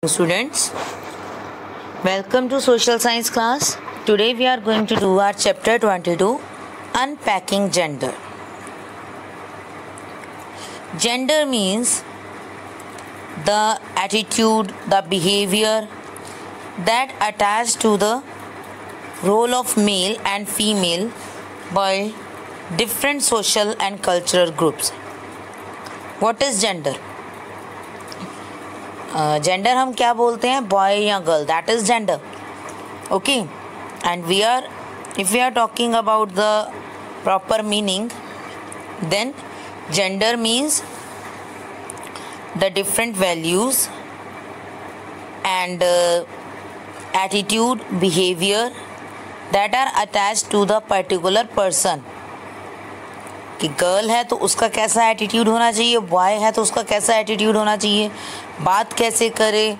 Students, welcome to social science class. Today we are going to do our chapter 22, unpacking gender. Gender means the attitude, the behavior that attached to the role of male and female by different social and cultural groups. What is gender? Gender हम क्या बोलते हैं, boy या girl, that is gender. Okay, and if we are talking about the proper meaning, then gender means the different values and attitude, behaviour that are attached to the particular person. कि girl है तो उसका कैसा attitude होना चाहिए, boy है तो उसका कैसा एटीट्यूड होना चाहिए, बात कैसे करे,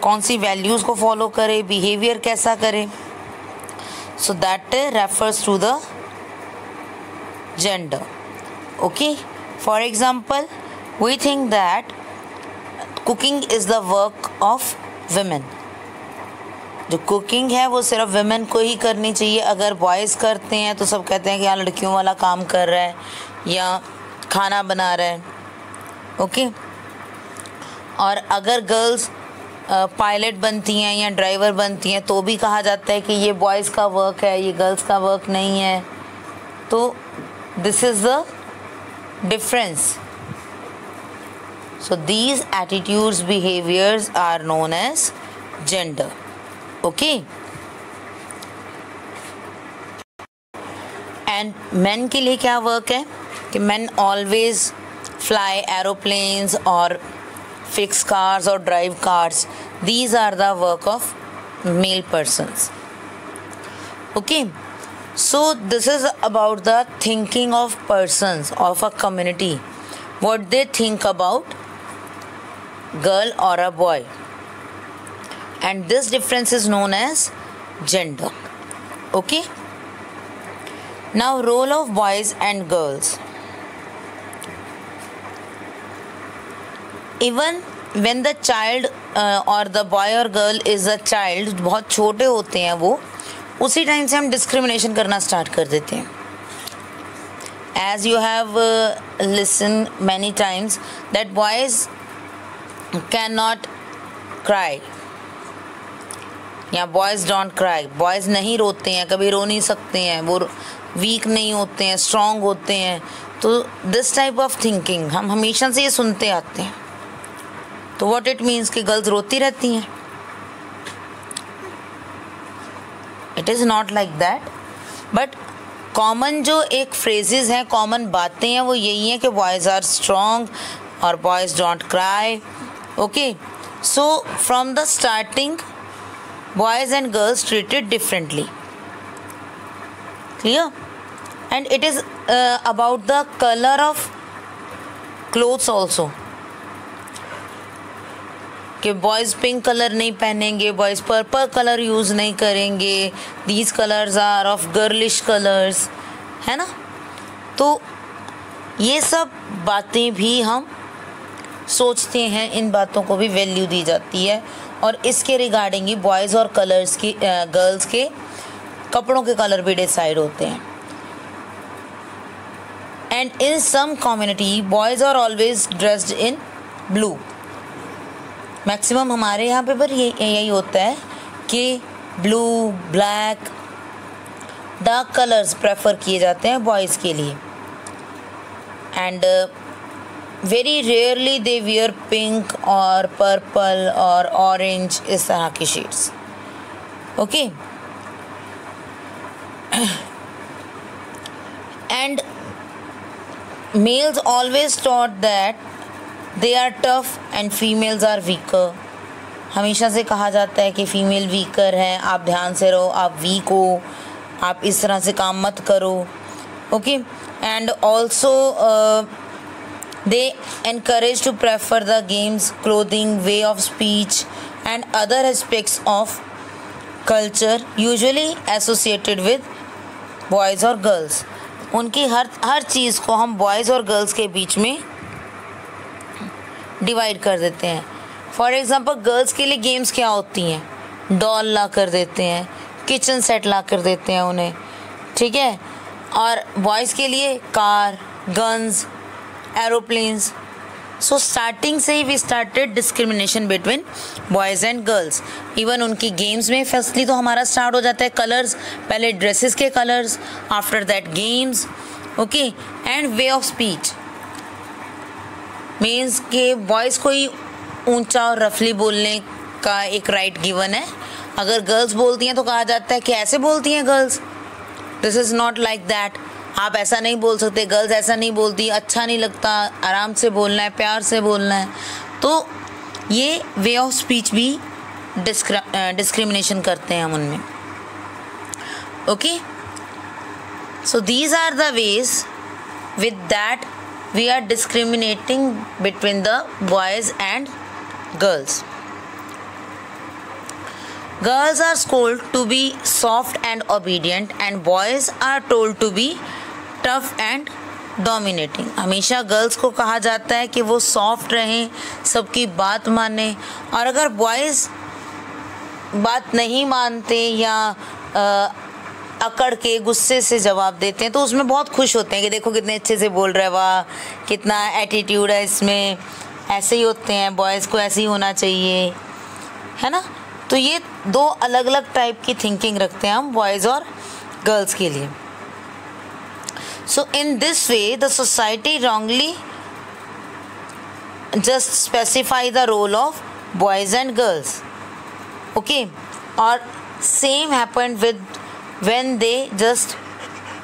कौन सी वैल्यूज़ को फॉलो करे, बिहेवियर कैसा करे. So that refers to the gender. Okay, for example we think that cooking is the work of women. जो कुकिंग है वो सिर्फ वुमेन को ही करनी चाहिए. अगर बॉयज़ करते हैं तो सब कहते हैं कि यहाँ लड़कियों वाला काम कर रहा है या खाना बना रहा है. ओके, और अगर गर्ल्स पायलट बनती हैं या ड्राइवर बनती हैं तो भी कहा जाता है कि ये बॉयज़ का वर्क है, ये गर्ल्स का वर्क नहीं है. तो this is the difference. So these attitudes, behaviours are known as gender. Okay, and men के लिए क्या वर्क है कि मेन ऑलवेज फ्लाई एरोप्लेन्स और फिक्स कार्स और drive cars. These are the work of male persons. Okay, so this is about the thinking of persons of a community, what they think about girl और a boy. And this difference is known as gender. Okay, now role of boys and girls. Even when the child or the boy or girl is a child, बहुत छोटे होते हैं वो, उसी time से हम discrimination करना स्टार्ट कर देते हैं. As you have listened many times that boys cannot cry या बॉयज़ डोंट क्राई. बॉयज़ नहीं रोते हैं, कभी रो नहीं सकते हैं, वो वीक नहीं होते हैं, स्ट्रॉन्ग होते हैं. तो दिस टाइप ऑफ थिंकिंग हम हमेशा से ये सुनते आते हैं. तो व्हाट इट मीन्स कि गर्ल्स रोती रहती हैं. It is not like that. But common जो एक फ्रेजेस हैं, कॉमन बातें हैं, वो यही हैं कि बॉयज़ आर स्ट्रॉन्ग और boys don't cry. Okay, so from the starting boys and girls treated differently. Clear? And it is about the color of clothes also. कि बॉयज़ पिंक कलर नहीं पहनेंगे, बॉयज़ पर्पल कलर यूज़ नहीं करेंगे. These colours are of girlish colours, है ना. तो ये सब बातें भी हम सोचते हैं, इन बातों को भी वैल्यू दी जाती है. और इसके रिगार्डिंग ही बॉयज़ और कलर्स की गर्ल्स के कपड़ों के कलर भी डिसाइड होते हैं. And in some community boys are always dressed in blue. Maximum हमारे यहाँ पे पर यही होता है कि blue, black, dark colours prefer किए जाते हैं बॉयज़ के लिए. And very rarely they wear pink और पर्पल और ऑरेंज, इस तरह की shades. Okay, and males always taught that they are tough and females are weaker. हमेशा से कहा जाता है कि फीमेल वीकर है, आप ध्यान से रहो, आप वीक हो, आप इस तरह से काम मत करो. Okay, and also they encourage to prefer the games, clothing, way of speech and other aspects of culture usually associated with boys or girls. उनकी हर चीज़ को हम बॉयज़ और गर्ल्स के बीच में डिवाइड कर देते हैं. फॉर एग्जांपल गर्ल्स के लिए गेम्स क्या होती हैं, डॉल ला कर देते हैं, किचन सेट ला कर देते हैं उन्हें, ठीक है। और बॉयज़ के लिए car, guns, aeroplanes. So starting से ही we started discrimination between boys and girls. Even उनकी गेम्स में फर्स्टली तो हमारा स्टार्ट हो जाता है कलर्स, पहले ड्रेसेस के colours, after that games, okay. And way of speech means के बॉयज़ को ही ऊंचा और रफली बोलने का एक राइट गिवन है। अगर गर्ल्स बोलती हैं तो कहा जाता है कि ऐसे बोलती हैं girls, this is not like that, आप ऐसा नहीं बोल सकते, गर्ल्स ऐसा नहीं बोलती, अच्छा नहीं लगता, आराम से बोलना है, प्यार से बोलना है। तो ये वे ऑफ स्पीच भी डिस्क्रिमिनेशन करते हैं हम उनमें, okay. So these are the ways with that we are discriminating between the boys and girls. Girls are told to be soft and obedient and boys are told to be tough and dominating. हमेशा girls को कहा जाता है कि वो soft रहें, सबकी बात माने, और अगर बॉयज़ बात नहीं मानते या अकड़ के गुस्से से जवाब देते हैं तो उसमें बहुत खुश होते हैं कि देखो कितने अच्छे से बोल रहा है, वाह कितना एटीट्यूड है इसमें, ऐसे ही होते हैं, बॉयज़ को ऐसे ही होना चाहिए, है ना। तो ये दो अलग अलग टाइप की थिंकिंग रखते हैं हम बॉयज़ और गर्ल्स के लिए. So in this way the society wrongly just specify the role of boys and girls. Okay, or same happened with when they just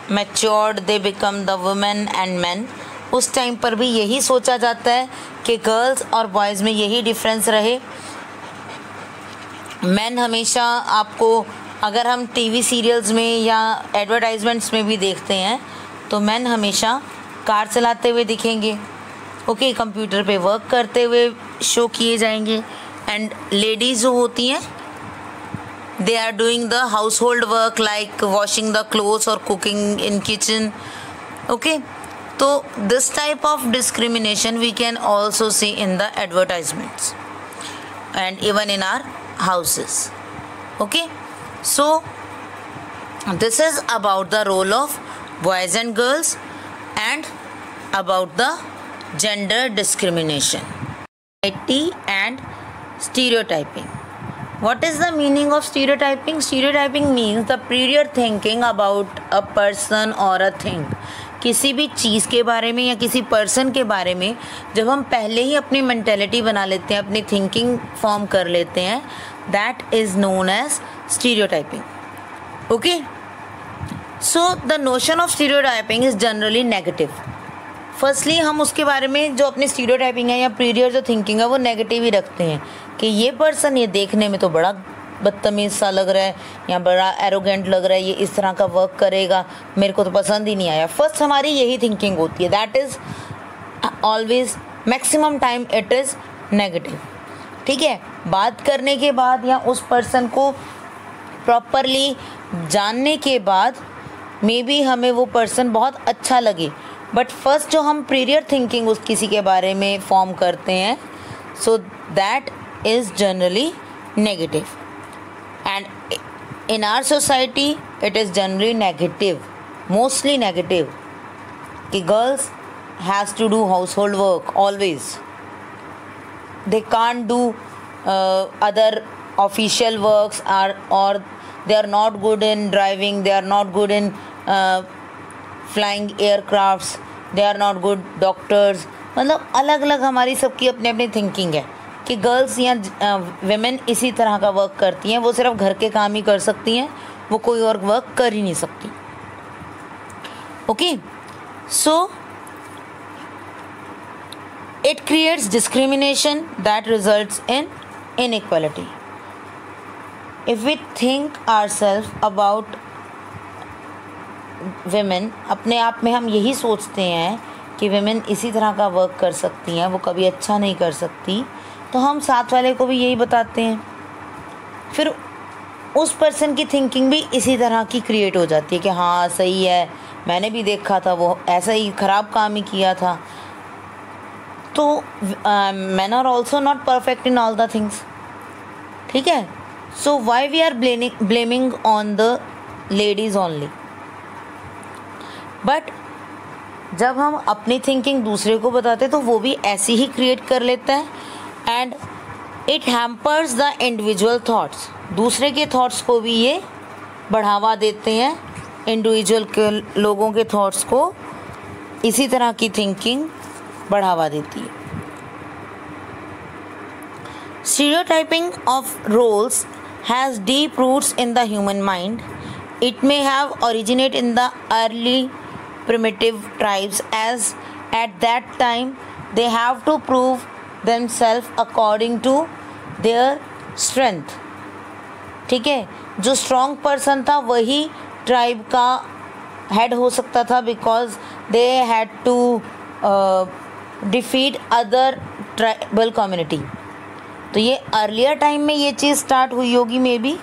matured, they become the women and men. उस time पर भी यही सोचा जाता है कि girls और boys में यही डिफरेंस रहे. मैन हमेशा आपको, अगर हम टीवी सीरियल्स में या एडवर्टाइजमेंट्स में भी देखते हैं तो मैन हमेशा कार चलाते हुए दिखेंगे, ओके, कंप्यूटर पे वर्क करते हुए शो किए जाएंगे. एंड लेडीज़ जो होती हैं they are doing the household work like washing the clothes और कुकिंग इन किचन. ओके, तो this type of discrimination we can also see in the advertisements and even in our houses. Okay, so this is about the role of boys and girls and about the gender discrimination. Society and stereotyping. What is the meaning of stereotyping? Stereotyping means the prior thinking about a person or a thing. किसी भी चीज़ के बारे में या किसी person के बारे में जब हम पहले ही अपनी मेंटेलिटी बना लेते हैं, अपनी थिंकिंग फॉर्म कर लेते हैं, that is known as stereotyping. Okay, so the notion of stereotyping is generally negative. Firstly हम उसके बारे में जो अपनी स्टीरियोटाइपिंग है या प्रीवियर जो थिंकिंग है वो नेगेटिव ही रखते हैं कि ये पर्सन ये देखने में तो बड़ा बदतमीज़ सा लग रहा है या बड़ा एरोगेंट लग रहा है, ये इस तरह का वर्क करेगा, मेरे को तो पसंद ही नहीं आया. फर्स्ट हमारी यही थिंकिंग होती है. That is always, maximum time it is negative. ठीक है, बात करने के बाद या उस पर्सन को प्रॉपरली जानने के बाद मे बी हमें वो पर्सन बहुत अच्छा लगे, बट फर्स्ट जो हम प्रीवियर थिंकिंग उस किसी के बारे में फॉर्म करते हैं, so that is generally negative. And in our society it is generally negative, mostly negative, कि girls has to do household work always. They can't do other official works or they are not good in driving, they are not good in flying aircrafts, they are not good doctors. मतलब अलग अलग हमारी सबकी अपनी अपनी thinking है कि girls या विमेन इसी तरह का वर्क करती हैं, वो सिर्फ घर के काम ही कर सकती हैं, वो कोई और वर्क कर ही नहीं सकती. Okay, so it creates discrimination that results in inequality. If we think ourselves about women, अपने आप में हम यही सोचते हैं कि विमेन इसी तरह का वर्क कर सकती हैं, वो कभी अच्छा नहीं कर सकती, तो हम साथ वाले को भी यही बताते हैं. फिर उस पर्सन की थिंकिंग भी इसी तरह की क्रिएट हो जाती है कि हाँ सही है, मैंने भी देखा था वो ऐसा ही ख़राब काम ही किया था. तो men are also not perfect in all the things. ठीक है, so why we are blaming on the ladies only? But जब हम अपनी थिंकिंग दूसरे को बताते तो वो भी ऐसी ही क्रिएट कर लेता है, and it hampers the individual thoughts. दूसरे के थॉट्स को भी ये बढ़ावा देते हैं, इंडिविजुअल के लोगों के थॉट्स को इसी तरह की थिंकिंग बढ़ावा देती है. Stereotyping of roles has deep roots in the human mind. It may have originate in the early primitive tribes, as at that time they have to prove themselves according to their strength. ठीक है, जो strong person था वही tribe का head हो सकता था, because they had to defeat other tribal community. तो ये अर्लियर टाइम में ये चीज़ स्टार्ट हुई होगी, मे बी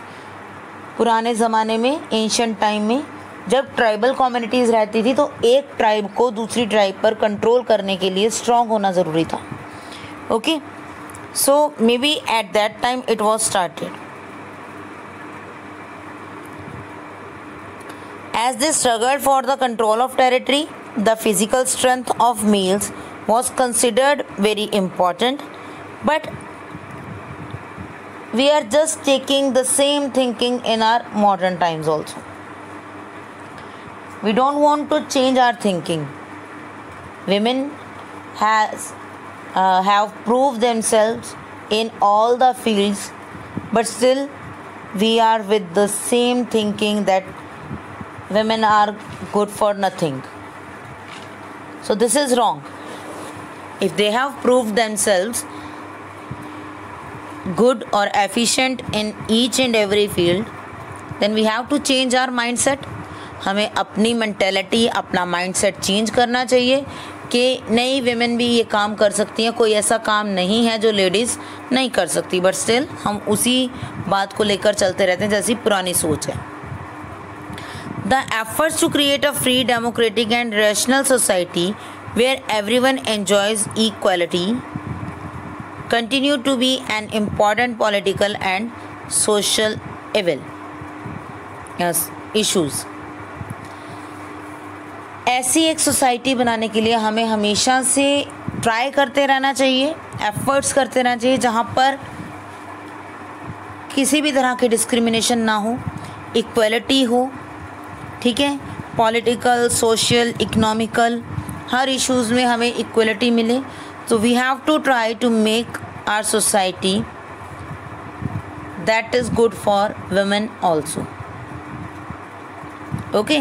पुराने ज़माने में, एंशियंट टाइम में, जब ट्राइबल कम्युनिटीज़ रहती थी तो एक ट्राइब को दूसरी ट्राइब पर कंट्रोल करने के लिए स्ट्रॉन्ग होना ज़रूरी था. Okay, so may be at that time it was started. As they struggled for the control of territory, the physical strength of males was considered very important. But we are just taking the same thinking in our modern times also. We don't want to change our thinking. Women have proved themselves in all the fields, but still we are with the same thinking that women are good for nothing. So this is wrong. If they have proved themselves good or efficient in each and every field, then we have to change our mindset. हमें अपनी mentality, अपना mindset change करना चाहिए कि नई women भी ये काम कर सकती हैं. कोई ऐसा काम नहीं है जो लेडीज़ नहीं कर सकती, बट स्टिल हम उसी बात को लेकर चलते रहते हैं जैसी पुरानी सोच है. The efforts to create a free, democratic and rational society where everyone enjoys equality continue to be an important political and social issues. ऐसी एक सोसाइटी बनाने के लिए हमें हमेशा से ट्राई करते रहना चाहिए, एफर्ट्स करते रहना चाहिए, जहाँ पर किसी भी तरह की डिस्क्रिमिनेशन ना हो, इक्वलिटी हो. ठीक है, पॉलिटिकल, सोशल, इकोनॉमिकल, हर इश्यूज़ में हमें इक्वलिटी मिले. So we have to try to make our society that is good for women also. Okay.